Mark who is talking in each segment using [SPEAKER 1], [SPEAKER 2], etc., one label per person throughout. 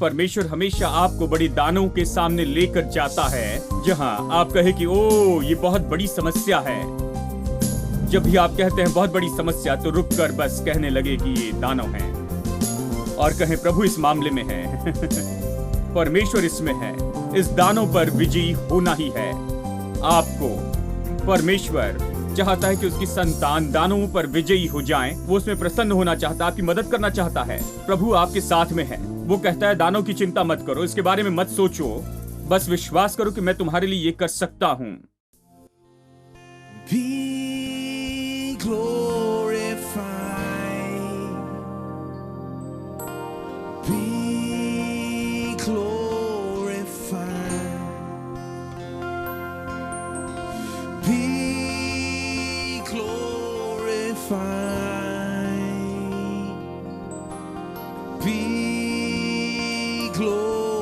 [SPEAKER 1] परमेश्वर हमेशा आपको बड़ी दानों के सामने लेकर जाता है, जहां आप कहे कि ओ ये बहुत बड़ी समस्या है। जब भी आप कहते हैं बहुत बड़ी समस्या, तो रुक कर बस कहने लगे कि ये दानव है, और कहें प्रभु इस मामले में है। परमेश्वर इसमें है। इस दानों पर विजयी होना ही है आपको। परमेश्वर चाहता है कि उसकी संतान दानों पर विजयी हो जाएं। वो उसमें प्रसन्न होना चाहता है, आपकी मदद करना चाहता है। प्रभु आपके साथ में है। वो कहता है दानों की चिंता मत करो, इसके बारे में मत सोचो, बस विश्वास करो कि मैं तुम्हारे लिए ये कर सकता हूं।
[SPEAKER 2] Be glorified. Be glorified. Be glorified. Be glorified.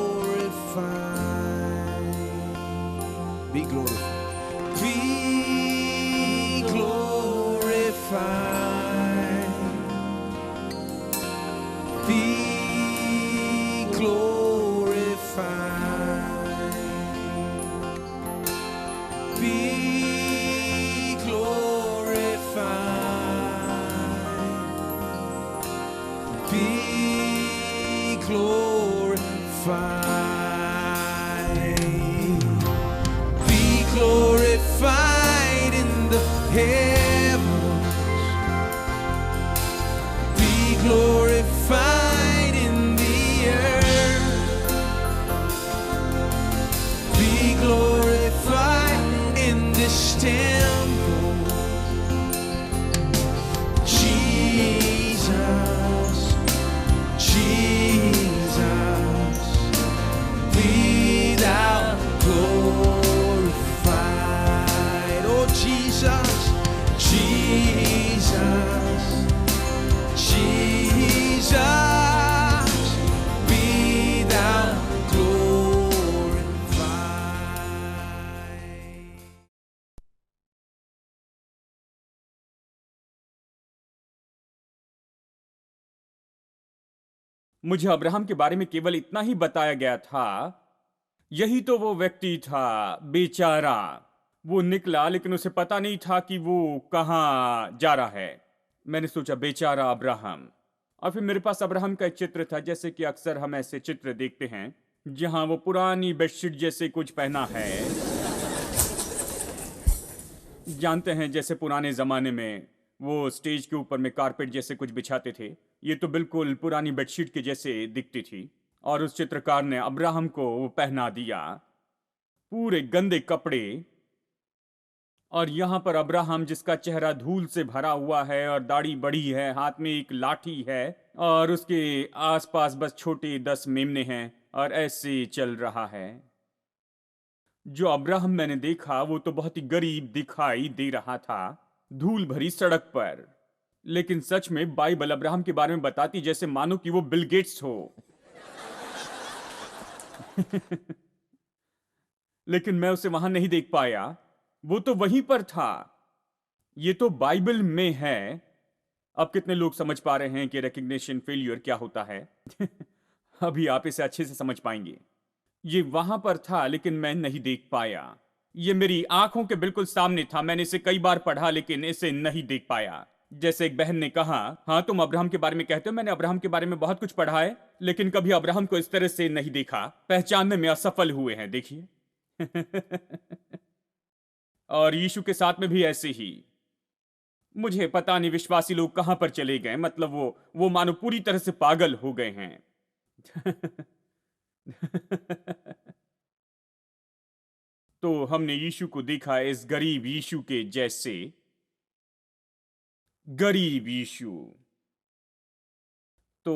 [SPEAKER 2] Be glorified. Be glorified. Be glorified. Be glorified. Be glorified. Be glorified in the heavens. Be glorified in the earth. Be glorified in this temple. Jesus, Jesus, be thou glorified. Oh Jesus, Jesus, Jesus, be thou glorified.
[SPEAKER 1] मुझे Abraham के बारे में केवल इतना ही बताया गया था। यही तो वो व्यक्ति था, बेचारा। वो निकला, लेकिन उसे पता नहीं था कि वो कहाँ जा रहा है। मैंने सोचा बेचारा अब्राहम। और फिर मेरे पास अब्राहम का एक चित्र था, जैसे कि अक्सर हम ऐसे चित्र देखते हैं जहां वो पुरानी बेडशीट जैसे कुछ पहना है। जानते हैं, जैसे पुराने जमाने में वो स्टेज के ऊपर में कारपेट जैसे कुछ बिछाते थे, ये तो बिल्कुल पुरानी बेडशीट के जैसे दिखती थी। और उस चित्रकार ने अब्राहम को वो पहना दिया, पूरे गंदे कपड़े। और यहां पर अब्राहम, जिसका चेहरा धूल से भरा हुआ है और दाढ़ी बड़ी है, हाथ में एक लाठी है, और उसके आसपास बस छोटे 10 मेमने हैं, और ऐसे चल रहा है। जो अब्राहम मैंने देखा वो तो बहुत ही गरीब दिखाई दे रहा था, धूल भरी सड़क पर। लेकिन सच में बाइबल अब्राहम के बारे में बताती जैसे मानो कि वो बिल गेट्स हो। लेकिन मैं उसे वहां नहीं देख पाया, वो तो वहीं पर था। ये तो बाइबल में है। अब कितने लोग समझ पा रहे हैं कि रिकग्निशन फेलियर क्या होता है? अभी आप इसे अच्छे से समझ पाएंगे। ये वहां पर था, लेकिन मैं नहीं देख पाया। ये मेरी आंखों के बिल्कुल सामने था। मैंने इसे कई बार पढ़ा, लेकिन इसे नहीं देख पाया। जैसे एक बहन ने कहा, हाँ तुम अब्राहम के बारे में कहते हो, मैंने अब्राहम के बारे में बहुत कुछ पढ़ा है, लेकिन कभी अब्राहम को इस तरह से नहीं देखा। पहचानने में असफल हुए हैं, देखिए। और यीशु के साथ में भी ऐसे ही। मुझे पता नहीं विश्वासी लोग कहां पर चले गए। मतलब वो मानो पूरी तरह से पागल हो गए हैं। तो हमने यीशु को देखा इस गरीब यीशु के जैसे। गरीब यीशु। तो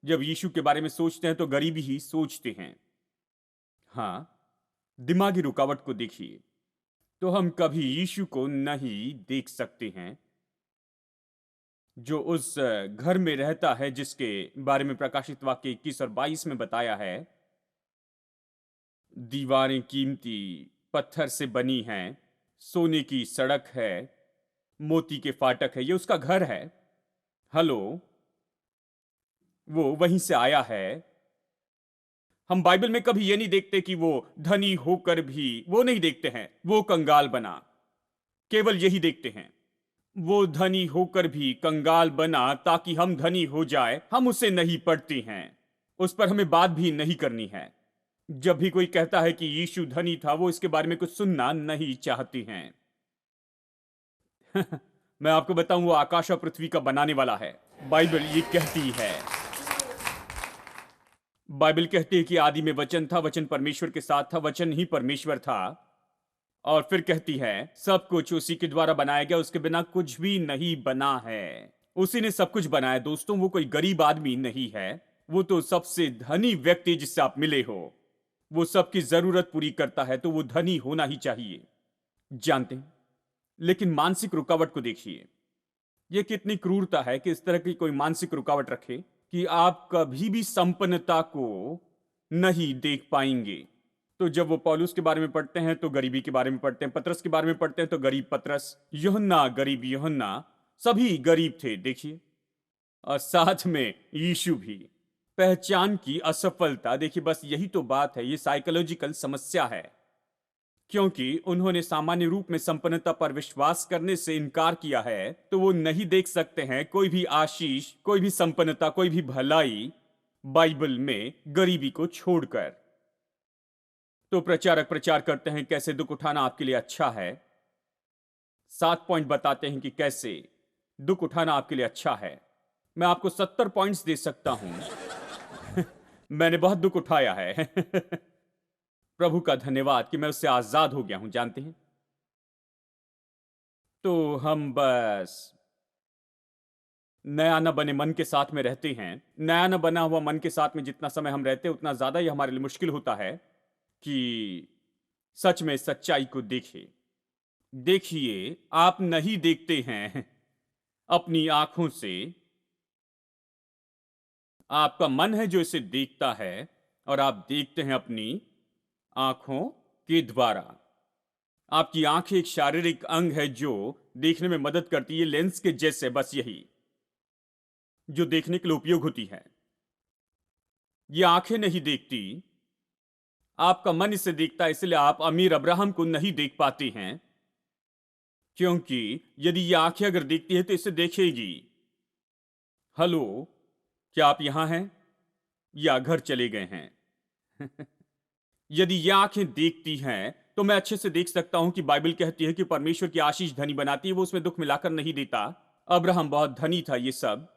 [SPEAKER 1] जब यीशु के बारे में सोचते हैं तो गरीबी ही सोचते हैं। हाँ, दिमागी रुकावट को देखिए, तो हम कभी यीशु को नहीं देख सकते हैं, जो उस घर में रहता है जिसके बारे में प्रकाशित वाक्य 21 और 22 में बताया है। दीवारें कीमती पत्थर से बनी हैं, सोने की सड़क है, मोती के फाटक है। ये उसका घर है। हेलो, वो वहीं से आया है। हम बाइबल में कभी ये नहीं देखते कि वो धनी होकर भी, वो नहीं देखते हैं वो कंगाल बना, केवल यही देखते हैं वो धनी होकर भी कंगाल बना ताकि हम धनी हो जाए। हम उसे नहीं पढ़ते हैं, उस पर हमें बात भी नहीं करनी है। जब भी कोई कहता है कि यीशु धनी था, वो इसके बारे में कुछ सुनना नहीं चाहती हैं। मैं आपको बताऊं, वो आकाश और पृथ्वी का बनाने वाला है। बाइबल ये कहती है, बाइबल कहती है कि आदि में वचन था, वचन परमेश्वर के साथ था, वचन ही परमेश्वर था। और फिर कहती है सब कुछ उसी के द्वारा बनाया गया, उसके बिना कुछ भी नहीं बना है। उसी ने सब कुछ बनाया दोस्तों, वो कोई गरीब आदमी नहीं है, वो तो सबसे धनी व्यक्ति जिससे आप मिले हो। वो सबकी जरूरत पूरी करता है, तो वो धनी होना ही चाहिए, जानते हैं। लेकिन मानसिक रुकावट को देखिए, यह कितनी क्रूरता है कि इस तरह की कोई मानसिक रुकावट रखे कि आप कभी भी संपन्नता को नहीं देख पाएंगे। तो जब वो पौलुस के बारे में पढ़ते हैं तो गरीबी के बारे में पढ़ते हैं, पतरस के बारे में पढ़ते हैं तो गरीब पतरस, यूहन्ना गरीब यूहन्ना, सभी गरीब थे देखिए। और साथ में यीशु भी। पहचान की असफलता, देखिए बस यही तो बात है, ये साइकोलॉजिकल समस्या है, क्योंकि उन्होंने सामान्य रूप में संपन्नता पर विश्वास करने से इनकार किया है, तो वो नहीं देख सकते हैं कोई भी आशीष, कोई भी संपन्नता, कोई भी भलाई बाइबल में गरीबी को छोड़कर। तो प्रचारक प्रचार करते हैं कैसे दुख उठाना आपके लिए अच्छा है। 7 पॉइंट बताते हैं कि कैसे दुख उठाना आपके लिए अच्छा है। मैं आपको 70 पॉइंट्स दे सकता हूं। मैंने बहुत दुख उठाया है। प्रभु का धन्यवाद कि मैं उससे आजाद हो गया हूं, जानते हैं। तो हम बस नया न बने मन के साथ में रहते हैं। नया न बना हुआ मन के साथ में जितना समय हम रहते हैं, उतना ज्यादा ही हमारे लिए मुश्किल होता है कि सच में सच्चाई को देखें। देखिए, आप नहीं देखते हैं अपनी आंखों से, आपका मन है जो इसे देखता है, और आप देखते हैं अपनी आंखों के द्वारा। आपकी आंखें एक शारीरिक अंग है जो देखने में मदद करती है, लेंस के जैसे, बस यही जो देखने के लिए उपयोग होती है। ये आंखें नहीं देखती, आपका मन इसे देखता है। इसलिए आप अमीर अब्राहम को नहीं देख पाते हैं, क्योंकि यदि ये आंखें अगर देखती है तो इसे देखेगी। हेलो, क्या आप यहां हैं या घर चले गए हैं? यदि ये आंखें देखती हैं तो मैं अच्छे से देख सकता हूं कि बाइबल कहती है कि परमेश्वर की आशीष धनी बनाती है, वो उसमें दुख मिलाकर नहीं देता। अब्राहम बहुत धनी था, ये सब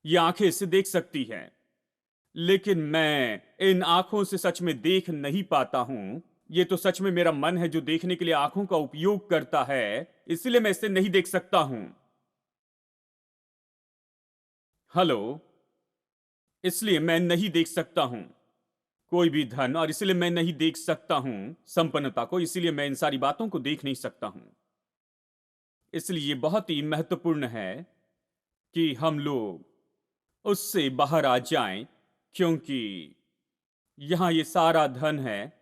[SPEAKER 1] ये आंखें इससे देख सकती हैं, लेकिन मैं इन आंखों से सच में देख नहीं पाता हूं। ये तो सच में मेरा मन है जो देखने के लिए आंखों का उपयोग करता है, इसलिए मैं इसे नहीं देख सकता हूं। हेलो, इसलिए मैं नहीं देख सकता हूं कोई भी धन, और इसलिए मैं नहीं देख सकता हूं संपन्नता को, इसलिए मैं इन सारी बातों को देख नहीं सकता हूं। इसलिए ये बहुत ही महत्वपूर्ण है कि हम लोग उससे बाहर आ जाएं, क्योंकि यहां ये सारा धन है,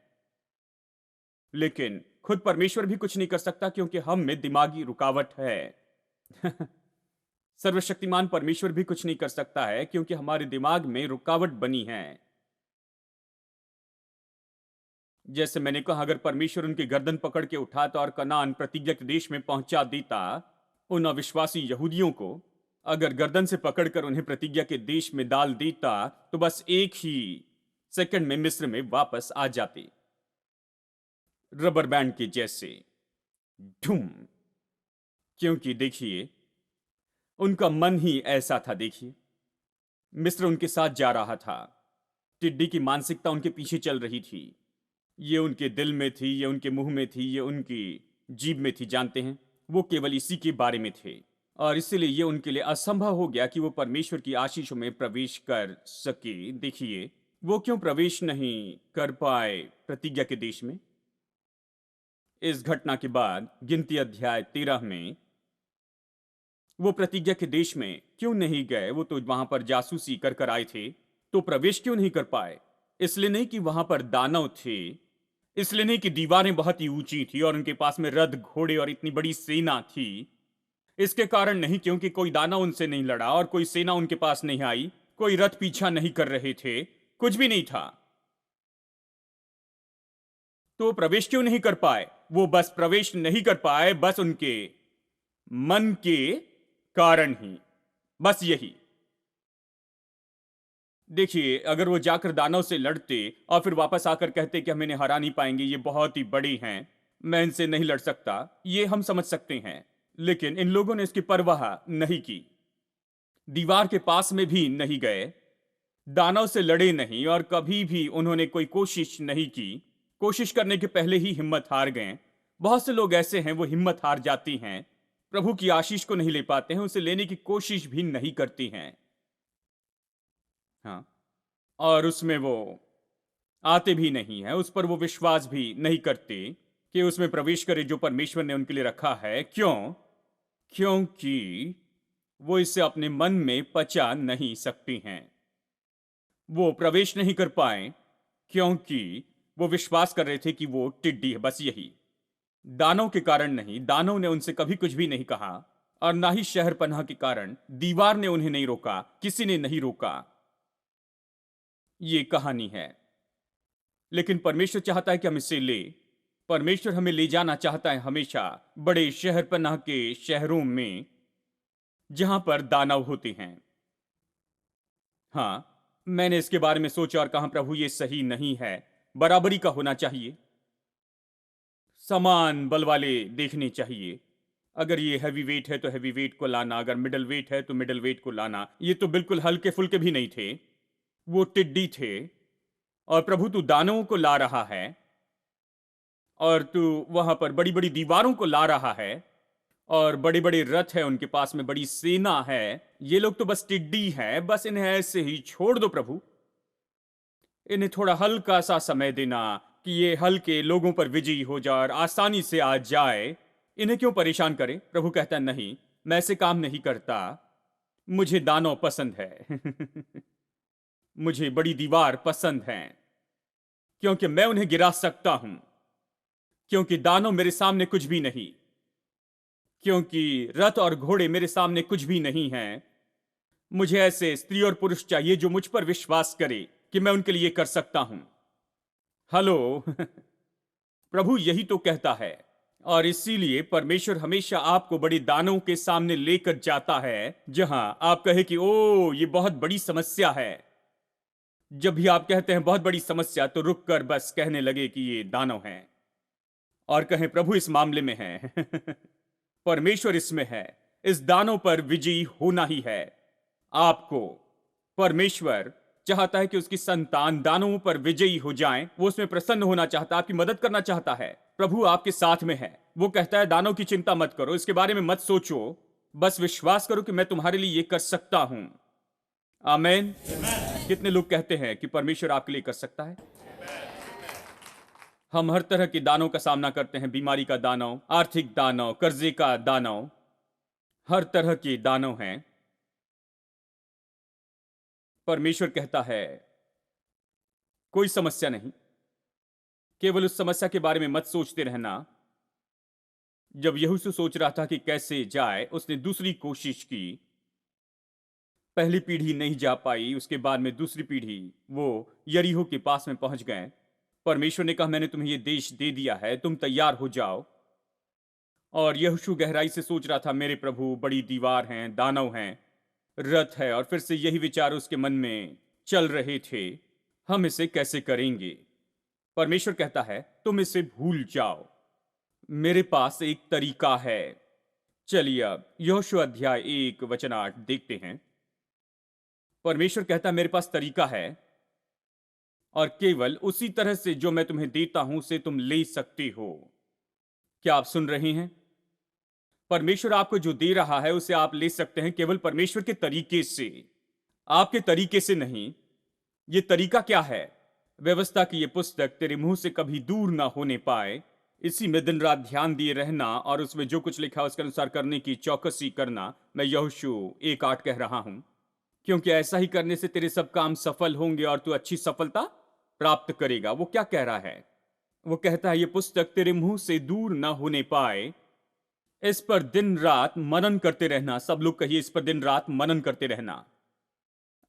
[SPEAKER 1] लेकिन खुद परमेश्वर भी कुछ नहीं कर सकता, क्योंकि हम में दिमागी रुकावट है। सर्वशक्तिमान परमेश्वर भी कुछ नहीं कर सकता है, क्योंकि हमारे दिमाग में रुकावट बनी है। जैसे मैंने कहा, अगर परमेश्वर उनकी गर्दन पकड़ के उठाता और कनान प्रतिज्ञा के देश में पहुंचा देता, उन अविश्वासी यहूदियों को अगर गर्दन से पकड़कर उन्हें प्रतिज्ञा के देश में डाल देता, तो बस एक ही सेकंड में मिस्र में वापस आ जाते, रबर बैंड के जैसे ढूम। क्योंकि देखिए, उनका मन ही ऐसा था। देखिए, मिस्र उनके साथ जा रहा था, टिड्डी की मानसिकता उनके पीछे चल रही थी। ये उनके दिल में थी, ये उनके मुंह में थी, ये उनकी जीभ में थी, जानते हैं। वो केवल इसी के बारे में थे, और इसलिए ये उनके लिए असंभव हो गया कि वो परमेश्वर की आशीषों में प्रवेश कर सके। देखिए, वो क्यों प्रवेश नहीं कर पाए प्रतिज्ञा के देश में? इस घटना के बाद गिनती अध्याय 13 में वो प्रतिज्ञा के देश में क्यों नहीं गए? वो तो वहां पर जासूसी कर कर आए थे, तो प्रवेश क्यों नहीं कर पाए? इसलिए नहीं कि वहां पर दानव थे, इसलिए नहीं कि दीवारें बहुत ही ऊंची थी और उनके पास में रथ, घोड़े और इतनी बड़ी सेना थी। इसके कारण नहीं, क्योंकि कोई दानव उनसे नहीं लड़ा और कोई सेना उनके पास नहीं आई, कोई रथ पीछा नहीं कर रहे थे, कुछ भी नहीं था। तो वो प्रवेश क्यों नहीं कर पाए? वो बस प्रवेश नहीं कर पाए, बस उनके मन के कारण ही, बस यही। देखिए, अगर वो जाकर दानव से लड़ते और फिर वापस आकर कहते कि हम इन्हें हरा नहीं पाएंगे, ये बहुत ही बड़ी हैं, मैं इनसे नहीं लड़ सकता, ये हम समझ सकते हैं। लेकिन इन लोगों ने इसकी परवाह नहीं की, दीवार के पास में भी नहीं गए, दानव से लड़े नहीं और कभी भी उन्होंने कोई कोशिश नहीं की। कोशिश करने के पहले ही हिम्मत हार गए। बहुत से लोग ऐसे हैं, वो हिम्मत हार जाती हैं, प्रभु की आशीष को नहीं ले पाते हैं, उसे लेने की कोशिश भी नहीं करती हैं। हाँ, और उसमें वो आते भी नहीं है, उस पर वो विश्वास भी नहीं करते कि उसमें प्रवेश करे जो परमेश्वर ने उनके लिए रखा है। क्यों? क्योंकि वो इसे अपने मन में पचा नहीं सकती हैं। वो प्रवेश नहीं कर पाए क्योंकि वो विश्वास कर रहे थे कि वो टिड्डी है, बस यही। दानव के कारण नहीं, दानव ने उनसे कभी कुछ भी नहीं कहा, और ना ही शहर पनाह के कारण दीवार ने उन्हें नहीं रोका, किसी ने नहीं रोका। ये कहानी है। लेकिन परमेश्वर चाहता है कि हम इसे ले। परमेश्वर हमें ले जाना चाहता है हमेशा बड़े शहर पनाह के शहरों में, जहां पर दानव होते हैं। हाँ, मैंने इसके बारे में सोचा और कहा, प्रभु ये सही नहीं है, बराबरी का होना चाहिए, समान बल वाले देखने चाहिए। अगर ये हैवी वेट है तो हैवी वेट को लाना, अगर मिडल वेट है तो मिडल वेट को लाना। ये तो बिल्कुल हल्के फुल्के भी नहीं थे, वो टिड्डी थे। और प्रभु तू दानवों को ला रहा है और तू वहां पर बड़ी बड़ी दीवारों को ला रहा है और बड़े बड़े रथ है, उनके पास में बड़ी सेना है। ये लोग तो बस टिड्डी हैं, बस इन्हें ऐसे ही छोड़ दो प्रभु। इन्हें थोड़ा हल्का सा समय देना कि ये हल्के लोगों पर विजयी हो जाए और आसानी से आ जाए। इन्हें क्यों परेशान करे? प्रभु कहता है, नहीं, मैं ऐसे काम नहीं करता, मुझे दानव पसंद है। मुझे बड़ी दीवार पसंद है, क्योंकि मैं उन्हें गिरा सकता हूं, क्योंकि दानव मेरे सामने कुछ भी नहीं, क्योंकि रथ और घोड़े मेरे सामने कुछ भी नहीं हैं। मुझे ऐसे स्त्री और पुरुष चाहिए जो मुझ पर विश्वास करे कि मैं उनके लिए कर सकता हूं। हेलो। प्रभु यही तो कहता है, और इसीलिए परमेश्वर हमेशा आपको बड़ी दानों के सामने लेकर जाता है, जहां आप कहे कि ओ ये बहुत बड़ी समस्या है। जब भी आप कहते हैं बहुत बड़ी समस्या, तो रुक कर बस कहने लगे कि ये दानव हैं, और कहें प्रभु इस मामले में है। परमेश्वर इसमें है, इस दानों पर विजयी होना ही है आपको। परमेश्वर चाहता है कि उसकी संतान दानवों पर विजयी हो जाएं। वो उसमें प्रसन्न होना चाहता है, आपकी मदद करना चाहता है। प्रभु आपके साथ में है। वो कहता है दानव की चिंता मत करो, इसके बारे में मत सोचो, बस विश्वास करो कि मैं तुम्हारे लिए ये कर सकता हूं। आमीन। कितने लोग कहते हैं कि परमेश्वर आपके लिए कर सकता है? हम हर तरह के दानों का सामना करते हैं, बीमारी का दानव, आर्थिक दानव, कर्जे का दानव, हर तरह के दानव हैं। परमेश्वर कहता है कोई समस्या नहीं, केवल उस समस्या के बारे में मत सोचते रहना। जब यहोशू सोच रहा था कि कैसे जाए, उसने दूसरी कोशिश की। पहली पीढ़ी नहीं जा पाई, उसके बाद में दूसरी पीढ़ी, वो यरीहो के पास में पहुंच गए। परमेश्वर ने कहा मैंने तुम्हें ये देश दे दिया है, तुम तैयार हो जाओ। और यहोशू गहराई से सोच रहा था, मेरे प्रभु बड़ी दीवार हैं, दानव हैं, रथ है, और फिर से यही विचार उसके मन में चल रहे थे, हम इसे कैसे करेंगे? परमेश्वर कहता है तुम इसे भूल जाओ, मेरे पास एक तरीका है। चलिए अब यहोशू अध्याय 1 वचन 8 देखते हैं। परमेश्वर कहता है मेरे पास तरीका है, और केवल उसी तरह से जो मैं तुम्हें देता हूं उसे तुम ले सकते हो। क्या आप सुन रहे हैं? परमेश्वर आपको जो दे रहा है उसे आप ले सकते हैं, केवल परमेश्वर के तरीके से, आपके तरीके से नहीं। ये तरीका क्या है? व्यवस्था की ये पुस्तक तेरे मुंह से कभी दूर ना होने पाए, इसी में दिन रात ध्यान दिए रहना और उसमें जो कुछ लिखा उसके अनुसार करने की चौकसी करना। मैं यहोशू 1:8 कह रहा हूं, क्योंकि ऐसा ही करने से तेरे सब काम सफल होंगे और तू अच्छी सफलता प्राप्त करेगा। वो क्या कह रहा है? वो कहता है ये पुस्तक तेरे मुंह से दूर ना होने पाए, इस पर दिन रात मनन करते रहना। सब लोग कहिए, इस पर दिन रात मनन करते रहना।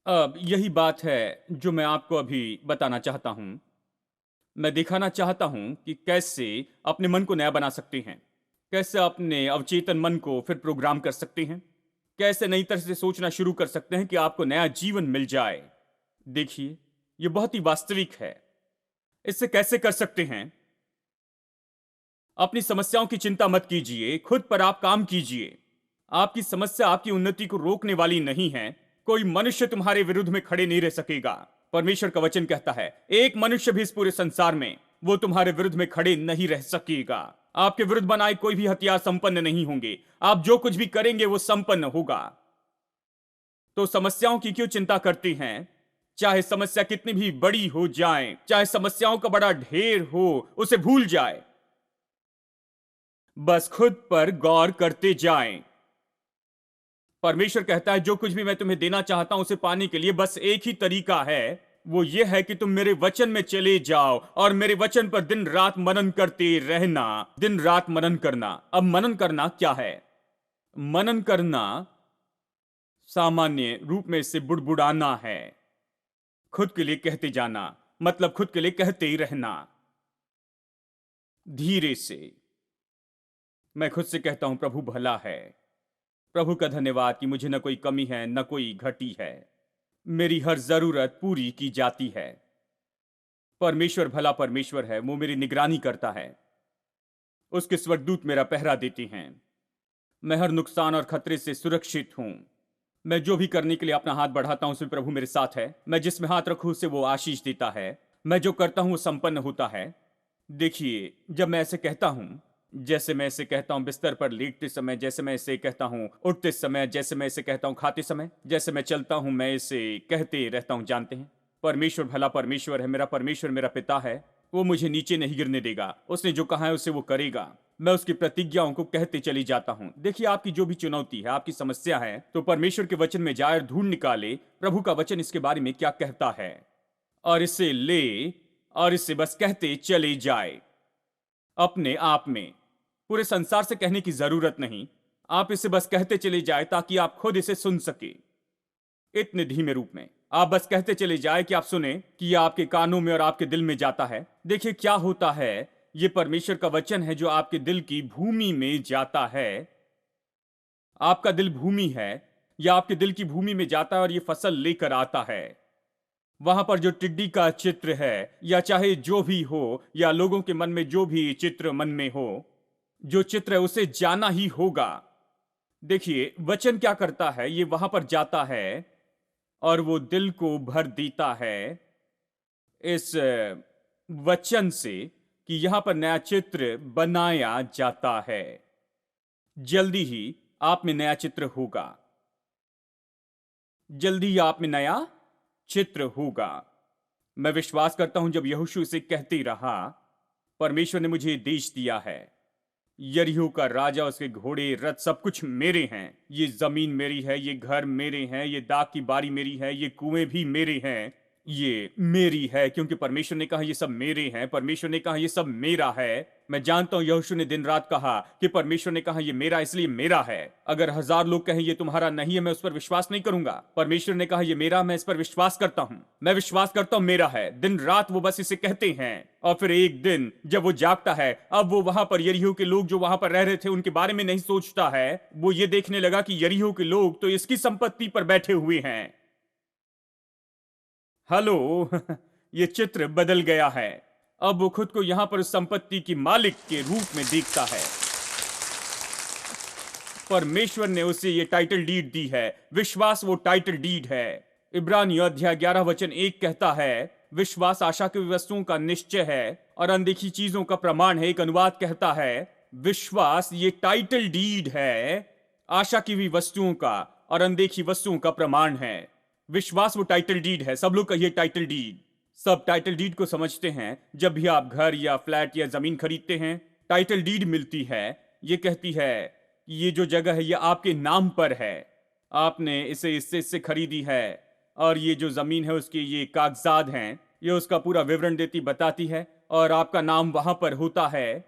[SPEAKER 1] अब यही बात है जो मैं आपको अभी बताना चाहता हूं। मैं दिखाना चाहता हूं कि कैसे अपने मन को नया बना सकते हैं, कैसे अपने अवचेतन मन को फिर प्रोग्राम कर सकते हैं, कैसे नई तरह से सोचना शुरू कर सकते हैं कि आपको नया जीवन मिल जाए। देखिए, ये बहुत ही वास्तविक है। इससे कैसे कर सकते हैं? अपनी समस्याओं की चिंता मत कीजिए, खुद पर आप काम कीजिए। आपकी समस्या आपकी उन्नति को रोकने वाली नहीं है। कोई मनुष्य तुम्हारे विरुद्ध में खड़े नहीं रह सकेगा। परमेश्वर का वचन कहता है, एक मनुष्य भी इस पूरे संसार में वो तुम्हारे विरुद्ध में खड़े नहीं रह सकेगा। आपके विरुद्ध बनाए कोई भी हथियार संपन्न नहीं होंगे। आप जो कुछ भी करेंगे वो संपन्न होगा। तो समस्याओं की क्यों चिंता करती हैं? चाहे समस्या कितनी भी बड़ी हो जाए, चाहे समस्याओं का बड़ा ढेर हो, उसे भूल जाए। बस खुद पर गौर करते जाएं। परमेश्वर कहता है, जो कुछ भी मैं तुम्हें देना चाहता हूं उसे पाने के लिए बस एक ही तरीका है, वो ये है कि तुम मेरे वचन में चले जाओ और मेरे वचन पर दिन रात मनन करते रहना। दिन रात मनन करना। अब मनन करना क्या है? मनन करना सामान्य रूप में इसे बुड़बुड़ाना है। खुद के लिए कहते जाना, मतलब खुद के लिए कहते ही रहना। धीरे से मैं खुद से कहता हूं, प्रभु भला है। प्रभु का धन्यवाद कि मुझे न कोई कमी है न कोई घटी है। मेरी हर जरूरत पूरी की जाती है। परमेश्वर भला परमेश्वर है, वो मेरी निगरानी करता है। उसके स्वर्गदूत मेरा पहरा देते हैं। मैं हर नुकसान और खतरे से सुरक्षित हूं। मैं जो भी करने के लिए अपना हाथ बढ़ाता हूं उसमें प्रभु मेरे साथ है। मैं जिसमें हाथ रखूं उसे वो आशीष देता है। मैं जो करता हूं वो संपन्न होता है। देखिए, जब मैं ऐसे कहता हूं, जैसे मैं इसे कहता हूं बिस्तर पर लेटते समय, जैसे मैं इसे कहता हूं उठते समय, जैसे मैं इसे कहता हूं खाते समय, जैसे मैं चलता हूं, मैं इसे कहते रहता हूं। जानते हैं, परमेश्वर भला परमेश्वर है। मेरा परमेश्वर मेरा पिता है। वो मुझे नीचे नहीं गिरने देगा। उसने जो कहा है उसे वो करेगा। मैं उसकी प्रतिज्ञाओं को कहते चली जाता हूं। देखिए, आपकी जो भी चुनौती है, आपकी समस्या है, तो परमेश्वर के वचन में जाए और ढूंढ निकाले प्रभु का वचन इसके बारे में क्या कहता है, और इसे ले और इसे बस कहते चले जाए अपने आप में। पूरे संसार से कहने की जरूरत नहीं। आप इसे बस कहते चले जाए ताकि आप खुद इसे सुन सके। इतने धीमे रूप में आप बस कहते चले जाए कि आप सुने कि यह आपके कानों में और आपके दिल में जाता है। देखिए क्या होता है, यह परमेश्वर का वचन है जो आपके दिल की भूमि में जाता है। आपका दिल भूमि है, या आपके दिल की भूमि में जाता है और यह फसल लेकर आता है। वहां पर जो टिड्डी का चित्र है, या चाहे जो भी हो, या लोगों के मन में जो भी चित्र मन में हो, जो चित्र है उसे जाना ही होगा। देखिए, वचन क्या करता है, ये वहां पर जाता है और वो दिल को भर देता है इस वचन से कि यहां पर नया चित्र बनाया जाता है। जल्दी ही आप में नया चित्र होगा। जल्दी ही आप में नया चित्र होगा। मैं विश्वास करता हूं, जब यहोशू इसे कहते रहा, परमेश्वर ने मुझे देश दिया है। यरीहो का राजा, उसके घोड़े, रथ, सब कुछ मेरे हैं। ये जमीन मेरी है, ये घर मेरे हैं, ये दाख की बारी मेरी है, ये कुएं भी मेरे हैं। ये मेरी है क्योंकि परमेश्वर ने कहा ये सब मेरे हैं। परमेश्वर ने कहा ये सब मेरा है। मैं जानता हूं यहोशू ने दिन रात कहा कि परमेश्वर ने कहा ये मेरा, इसलिए मेरा है। अगर 1000 लोग कहें ये तुम्हारा नहीं है, मैं उस पर विश्वास नहीं करूंगा। परमेश्वर ने कहा ये मेरा, मैं इस पर विश्वास करता हूं। मैं विश्वास करता हूं मेरा है। दिन रात वो बस इसे कहते हैं, और फिर एक दिन जब वो जागता है, अब वो वहां पर यरीहो के लोग जो वहां पर रह रहे थे उनके बारे में नहीं सोचता है। वो ये देखने लगा कि यरीहो के लोग तो इसकी संपत्ति पर बैठे हुए हैं। हेलो ये चित्र बदल गया है। अब वो खुद को यहां पर उस संपत्ति की मालिक के रूप में देखता है। परमेश्वर ने उसे ये टाइटल डीड दी है। विश्वास वो टाइटल डीड है। इब्रानियों अध्याय 11 वचन 1 कहता है, विश्वास आशा की वस्तुओं का निश्चय है और अनदेखी चीजों का प्रमाण है। एक अनुवाद कहता है, विश्वास ये टाइटल डीड है, आशा की हुई वस्तुओं का और अनदेखी वस्तुओं का प्रमाण है। विश्वास वो टाइटल डीड है। सब लोग कहिए टाइटल डीड। सब टाइटल डीड को समझते हैं। जब भी आप घर या फ्लैट या जमीन खरीदते हैं, टाइटल डीड मिलती है। ये कहती है कि ये जो जगह है ये आपके नाम पर है, आपने इसे इससे इससे खरीदी है, और ये जो जमीन है उसके ये कागजात हैं, ये उसका पूरा विवरण देती बताती है, और आपका नाम वहां पर होता है।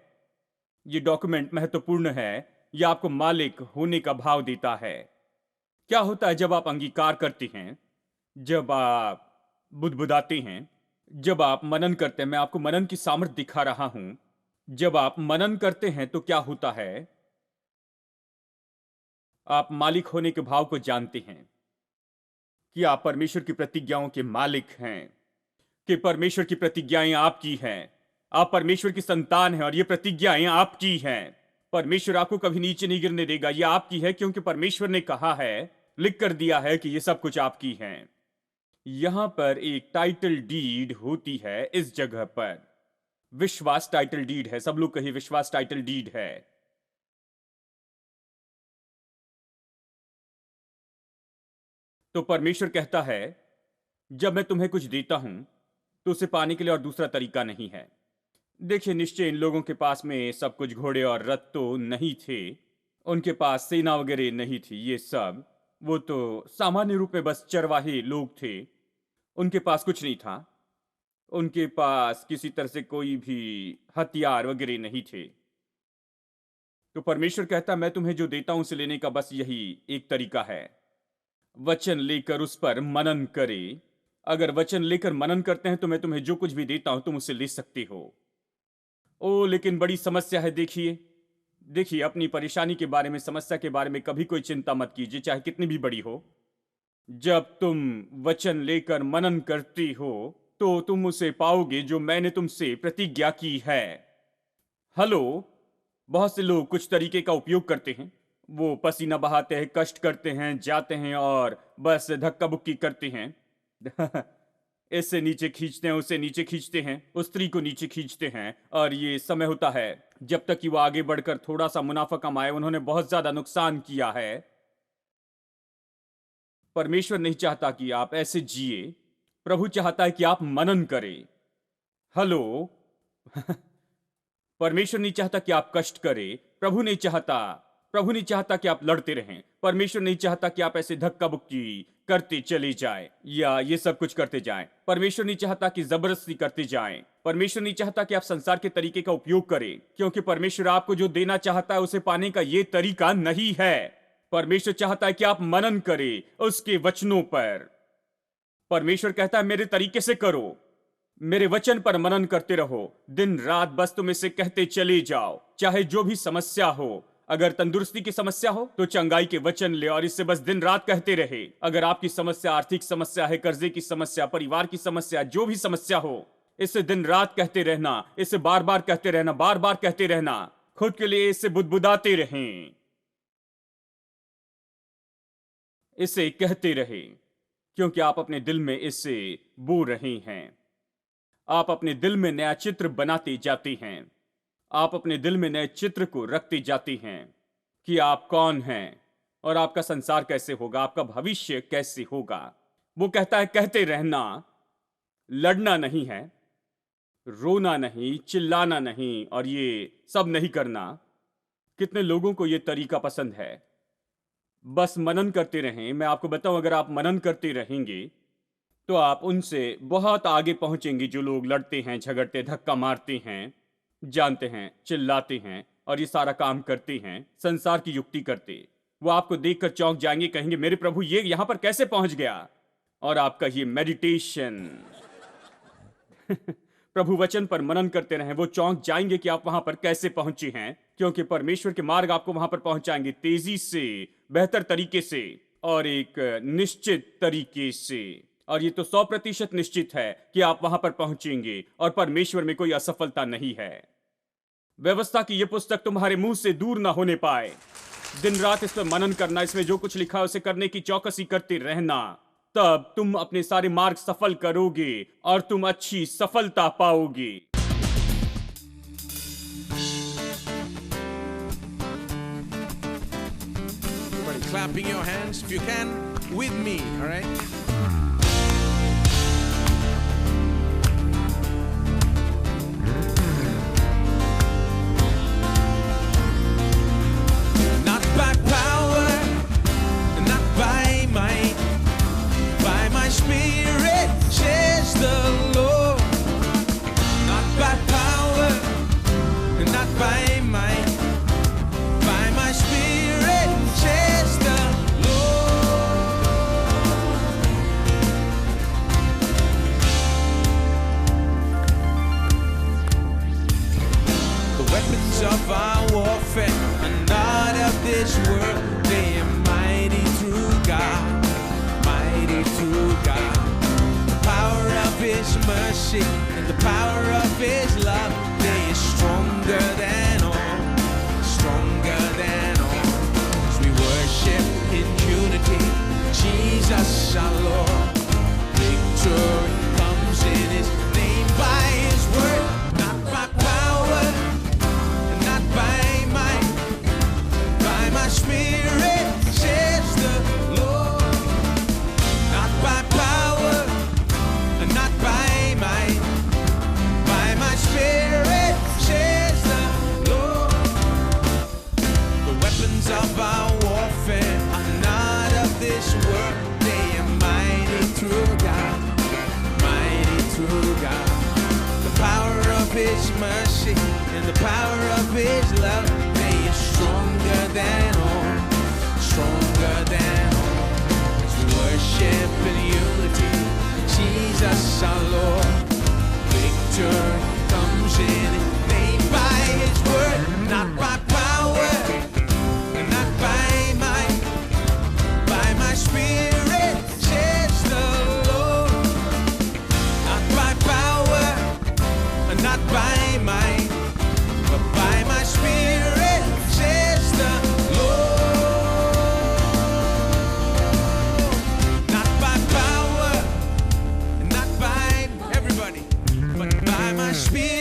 [SPEAKER 1] ये डॉक्यूमेंट महत्वपूर्ण है। यह आपको मालिक होने का भाव देता है। क्या होता है जब आप अंगीकार करते हैं, जब आप बुदबुदाते हैं, जब आप मनन करते हैं, मैं आपको मनन की सामर्थ्य दिखा रहा हूं। जब आप मनन करते हैं तो क्या होता है, आप मालिक होने के भाव को जानते हैं कि आप परमेश्वर की प्रतिज्ञाओं के मालिक हैं, कि परमेश्वर की प्रतिज्ञाएं आपकी हैं। आप परमेश्वर की संतान हैं और ये प्रतिज्ञाएं आपकी हैं। परमेश्वर आपको कभी नीचे नहीं गिरने देगा। ये आपकी है क्योंकि परमेश्वर ने कहा है, लिख कर दिया है कि ये सब कुछ आपकी है। यहां पर एक टाइटल डीड होती है। इस जगह पर विश्वास टाइटल डीड है। सब लोग कहिए, विश्वास टाइटल डीड है। तो परमेश्वर कहता है, जब मैं तुम्हें कुछ देता हूं तो उसे पाने के लिए और दूसरा तरीका नहीं है। देखिए, निश्चय इन लोगों के पास में सब कुछ घोड़े और रथ तो नहीं थे, उनके पास सेना वगैरह नहीं थी। ये सब वो तो सामान्य रूप में बस चरवाहे लोग थे। उनके पास कुछ नहीं था। उनके पास किसी तरह से कोई भी हथियार वगैरह नहीं थे। तो परमेश्वर कहता, मैं तुम्हें जो देता हूं उसे लेने का बस यही एक तरीका है, वचन लेकर उस पर मनन करे। अगर वचन लेकर मनन करते हैं तो मैं तुम्हें जो कुछ भी देता हूं तुम उसे ले सकते हो। ओ लेकिन बड़ी समस्या है। देखिए, अपनी परेशानी के बारे में, समस्या के बारे में कभी कोई चिंता मत कीजिए, चाहे कितनी भी बड़ी हो। जब तुम वचन लेकर मनन करती हो तो तुम उसे पाओगे जो मैंने तुमसे प्रतिज्ञा की है। हेलो, बहुत से लोग कुछ तरीके का उपयोग करते हैं। वो पसीना बहाते हैं, कष्ट करते हैं, जाते हैं और बस धक्का बुक्की करते हैं। इससे नीचे खींचते हैं, उससे नीचे खींचते हैं, उस स्त्री को नीचे खींचते हैं। और ये समय होता है जब तक कि वो आगे बढ़कर थोड़ा सा मुनाफा कमाए। उन्होंने बहुत ज्यादा नुकसान किया है। परमेश्वर नहीं चाहता कि आप ऐसे जिए। प्रभु चाहता है कि आप मनन करें। हेलो, परमेश्वर नहीं चाहता कि आप कष्ट करें। प्रभु नहीं चाहता कि आप लड़ते रहें। परमेश्वर नहीं चाहता कि आप ऐसे धक्का बुक्की करते चले जाएं या ये सब कुछ करते जाएं। परमेश्वर नहीं चाहता कि जबरदस्ती करते जाएं। परमेश्वर नहीं चाहता कि आप संसार के तरीके का उपयोग करें, क्योंकि परमेश्वर आपको जो देना चाहता है उसे पाने का ये तरीका नहीं है। परमेश्वर चाहता है कि आप मनन करें उसके वचनों पर। परमेश्वर कहता है, मेरे तरीके से करो, मेरे वचन पर मनन करते रहो, दिन रात बस तुम इसे कहते चले जाओ। चाहे जो भी समस्या हो, अगर तंदुरुस्ती की समस्या हो तो चंगाई के वचन ले और इससे बस दिन रात कहते रहे। अगर आपकी समस्या आर्थिक समस्या है, कर्जे की समस्या, परिवार की समस्या, जो भी समस्या हो, इससे दिन रात कहते रहना, इसे बार बार कहते रहना, बार बार कहते रहना। खुद के लिए इसे बुदबुदाते रहें, इसे कहते रहे, क्योंकि आप अपने दिल में इससे बो रहे हैं। आप अपने दिल में नया चित्र बनाते जाते हैं। आप अपने दिल में नए चित्र को रखते जाते हैं कि आप कौन हैं और आपका संसार कैसे होगा, आपका भविष्य कैसे होगा। वो कहता है, कहते रहना, लड़ना नहीं है, रोना नहीं, चिल्लाना नहीं और ये सब नहीं करना। कितने लोगों को ये तरीका पसंद है। बस मनन करते रहें। मैं आपको बताऊं, अगर आप मनन करते रहेंगे तो आप उनसे बहुत आगे पहुंचेंगे जो लोग लड़ते हैं, झगड़ते, धक्का मारते हैं, जानते हैं, चिल्लाते हैं और ये सारा काम करते हैं, संसार की युक्ति करते। वो आपको देखकर चौंक जाएंगे, कहेंगे, मेरे प्रभु ये यहां पर कैसे पहुंच गया। और आपका ये मेडिटेशन प्रभु वचन पर मनन करते रहें। वो चौंक जाएंगे कि आप वहां पर कैसे पहुंचे हैं, क्योंकि परमेश्वर के मार्ग आपको वहां पर पहुंचाएंगे तेजी से, बेहतर तरीके से और एक निश्चित तरीके से। और ये तो 100% निश्चित है कि आप वहां पर पहुंचेंगे और परमेश्वर में कोई असफलता नहीं है। व्यवस्था की यह पुस्तक तुम्हारे मुंह से दूर ना होने पाए। दिन रात इस पर मनन करना, इसमें जो कुछ लिखा है उसे करने की चौकसी करते रहना, तब तुम अपने सारे मार्ग सफल करोगे और तुम अच्छी सफलता पाओगे।
[SPEAKER 2] Everybody clapping your hands if you can with me, all right? Not by power, not by might, by my spirit, says the Lord. Not by power, not by might, by my spirit, says the Lord. His mercy and the power of His love, they is stronger than all, stronger than all. As we worship in unity, Jesus our Lord, victory comes in His name by His word, not by power, and not by might, by my Spirit, says the Lord. Not by power, and not by might, by my Spirit, says the Lord. The weapons of our warfare are not of this world. They are mighty through God, mighty through God. The power of His mercy and the power of His love, they are stronger than all, stronger than all. As we worship in unity, Jesus our Lord, victory comes in His name by His word, not by power, and not by might, by my Spirit, says the Lord. Not by power, and not by might, but by my Spirit, says the Lord. Not by power, and not by everybody, but by my Spirit.